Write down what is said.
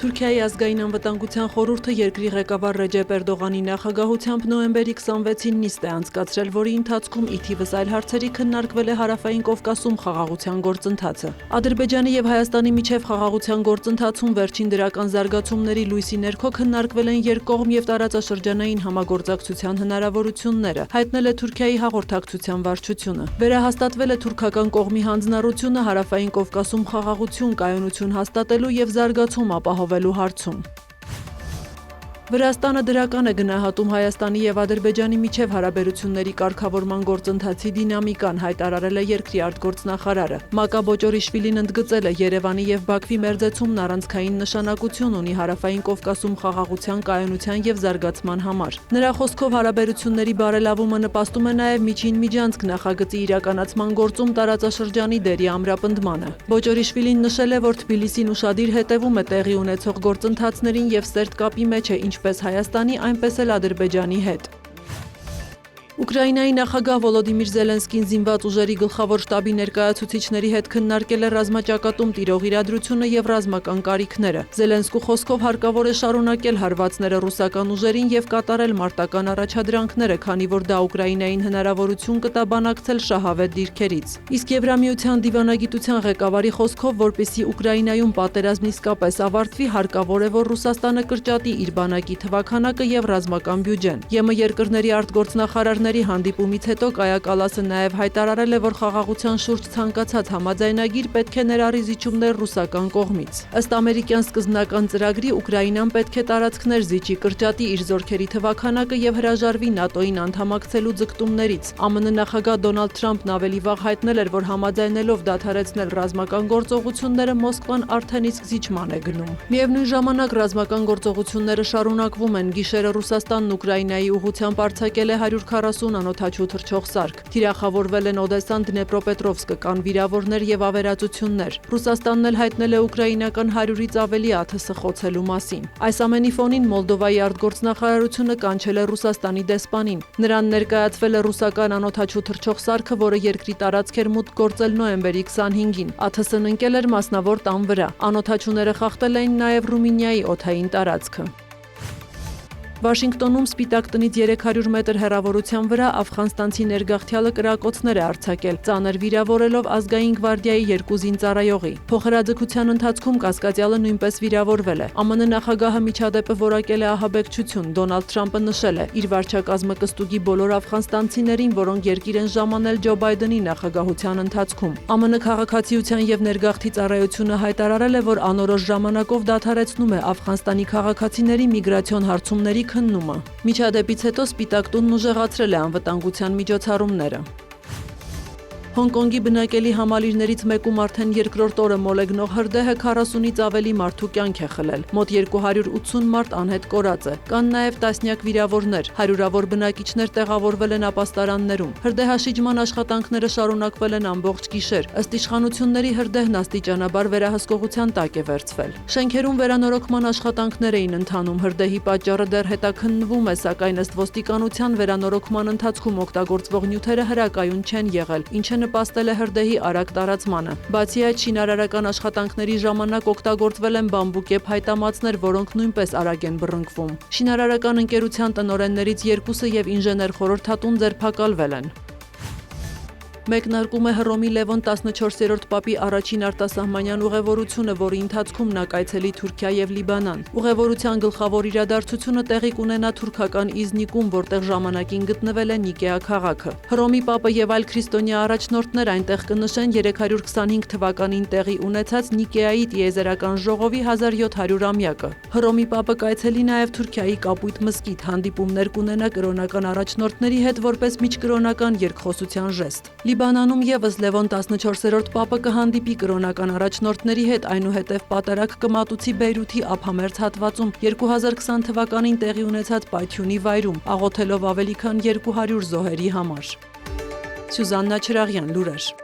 Թուրքիայի ազգային անվտանգության խորհուրդը երկրի ղեկավար Ռեջեփ Էրդողանի նախագահությամբ նոյեմբերի 26-ին նիստ է անցկացրել, որի ընթացքում ի թիվս այլ հարցերի քննարկվել է Հարավային Կովկասում խաղաղության գործընթացը։ Ադրբեջանի եւ Հայաստանի միջև խաղաղության գործընթացում վերջին դրական զարգացումների լույսի ներքո քննարկվել են երկկողմ եւ տարածաշրջանային համագործակցության հնարավորությունները, հայտնել է Թուրքիայի հաղորդակցության վարչությունը։ Վերահաստատվել է թուրքական կողմի հանձնառությունը Հարավային Կովկասում խաղաղություն, կայունություն հաստատելու եւ զարգացում ապահովելու հարցում։ Վրաստանը դրական է գնահատում Հայաստանի եւ Ադրբեջանի միջև հարաբերությունների կարգավորման գործընթացի դինամիկան, հայտարարել է երկրի արտգործնախարարը։ Մակա Բոճորիշվիլին ընդգծել է Երևանի եւ Բաքվի մերձեցումն առանցքային նշանակություն ունի Հարավային Կովկասում խաղաղության, կայունության եւ զարգացման համար։ Նրա խոսքով հարաբերությունների բարելավումը նպաստում է նաեւ միջին միջանցք նախագծի իրականացման գործում տարածաշրջանի դերի ամրապնդմանը։ Բոճորիշվիլին նշել է, որ Թբիլիսին ուշադիր հետևում է տեղի ունեցող գործընթացներին եւ սերտ կապի մեջ է ինչպես Հայաստանի, այնպես էլ Ադրբեջանի հետ։ Ուկրաինայի նախագահ Վոլոդիմիր Զելենսկին զինված ուժերի գլխավոր շտաբի ներկայացուցիչների հետ քննարկել է ռազմաճակատում տիրող իրադրությունը եւ ռազմական կարիքները։ Զելենսկու խոսքով հարկավոր է շարունակել հարվածները ռուսական ուժերին եւ կատարել մարտական առաջադրանքները, քանի որ դա Ուկրաինային հնարավորություն կտա բանակցել շահավետ դիրքերից։ Իսկ Եվրամիության դիվանագիտության ղեկավարի խոսքով, որպեսզի Ուկրաինայում պատերազմն իսկապես ավարտվի, հարկավոր է, որ Ռուսաստանը կրճատի իր բանակի թվաքանակը եւ ռազմական բյուջեն։ ԵՄ երկրների արտգործնախարարների հանդիպումից հետո Կայա Կալասը նաև հայտարարել է, որ խաղաղության շուրջ ցանկացած համաձայնագիր պետք է ներառի զիջումներ ռուսական կողմից։ Ըստ ամերիկյան սկզբնական ծրագրի Ուկրաինան պետք է տարածքներ զիջի, կրճատի իր զորքերի թվաքանակը եւ հրաժարվի ՆԱՏՕ-ին անդամակցելու ձգտումներից։ ԱՄՆ նախագահ Դոնալդ Թրամփն ավելի վաղ հայտնել էր, որ համաձայնելով դադարեցնել ռազմական գործողությունները Մոսկվան արդեն իսկ զիջման է գնում։ Միևնույն ժամանակ ռազմական գործողությունները շարունակվում են։ Գիշերը Ռուսաստանն Ուկրաինայի ուղղությամբ արձակել է 140 անօդաչու թռչող սարք։ Թիրախավորվել են Օդեսան, Դնեպրոպետրովսկը, կան վիրավորներ եւ ավերածություններ։ Ռուսաստանն էլ հայտնել է ուկրաինական 100-ից ավելի ԱԹՍ խոցելու մասին։ Այս ամենի ֆոնին Մոլդովայի արտգործնախարարությունը կանչել է Ռուսաստանի դեսպանին։ Նրան ներկայացվել է ռուսական անօդաչու թռչող սարքը, որը երկրի տարածք էր մուտք գործել նոյեմբերի 25-ին։ ԱԹՍ-ն ընկել էր մասնավոր տան վրա։ Անօդաչուները խախտել էին նաեւ Ռումինիայի օդային տարածքը։ Վաշինգտոնում Սպիտակ տնից 300 մետր հեռավորության վրա աֆղանստանցի ներգաղթյալը կրակոցներ է արձակել, ծանր վիրավորելով ազգային գվարդիայի 2 զինծառայողի։ Փոխհրաձգության ընթացքում կասկածյալը նույնպես վիրավորվել է։ ԱՄՆ նախագահը միջադեպը որակել է ահաբեկչություն։ Դոնալդ Թրամփը նշել է իր վարչակազմը կստուգի բոլոր աֆղանստանցիներին, որոնք երկիր են ժամանել Ջո Բայդենի նախագահության ընթացքում։ ԱՄՆ քաղաքացիության եւ ներգաղթի ծառայությունը հայտարարել է, որ անորոշ ժամանակով դադարեցնում է Աֆղանստանի քաղաքացիների միգրացիոն հարցումների քննումը։ Միջադեպից հետո Սպիտակ տունն ուժեղացրել է անվտանգության միջոցառումները։ Հոնկոնգի բնակելի համալիրներից մեկում արդեն երկրորդ օրը մոլեգնող հրդեհը 40-ից ավելի մարդու կյանք է խլել։ Մոտ 280 մարդ անհետ կորած է։ Կան նաև տասնյակ վիրավորներ։ Հարյուրավոր բնակիչներ տեղավորվել են ապաստարաններում։ Հրդեհաշիջման աշխատանքները շարունակվել են ամբողջ գիշեր։ Ըստ իշխանությունների հրդեհն աստիճանաբար վերահսկողության տակ է վերցվել։ Շենքերում վերանորոգման աշխատանքներ էին ընթանում։ Հրդեհի պատճառը դեռ հետաքննվում է, սակայն ըստ ոստիկանության վերանորոգման ընթացքում օգտագործվող նյութերը հրակայուն չեն եղել, ինչը նպաստել է հրդեհի արագ տարածմանը։ Բացի այդ, շինարարական աշխատանքների ժամանակ օգտագործվել են բամբուկե փայտամածներ, որոնք նույնպես արագ են բռնկվում։ Շինարարական ընկերության տնօրեններից երկուսը եւ ինժեներ խորհրդատուն ձերբակալվել են։ Մեկնարկում է Հռոմի Լևոն 14-րդ պապի առաջին արտասահմանյան ուղևորությունը, որի ընթացքում նա կայցելի Թուրքիա եւ Լիբանան։ Ուղևորության գլխավոր իրադարձությունը տեղի կունենա թուրքական Իզնիկում, որտեղ ժամանակին գտնվել է Նիկեա քաղաքը։ Հռոմի պապը եւ այլ քրիստոնյա առաջնորդներ այնտեղ կնշեն 325 թվականին տեղի ունեցած Նիկեայի տիեզերական ժողովի 1700-ամյակը։ Հռոմի պապը կայցելի նաեւ Թուրքիայի Կապույտ մզկիթ, հանդիպումներ կունենա կրոնական առաջնորդների հետ որպես միջկրոնական երկխոսության ժեստ։ Լիբանանում եւս Լևոն 14-րդ պապը կհանդիպի կրոնական առաջնորդների հետ, այնուհետև պատերակ կմատուցի Բեյրութի ափամերձ հատվածում 2020 թվականին տեղի ունեցած պայթյունի վայրում, աղոթելով ավելի քան 200 զոհերի համար։ Սյուզաննա Չրաղյան, լուրեր։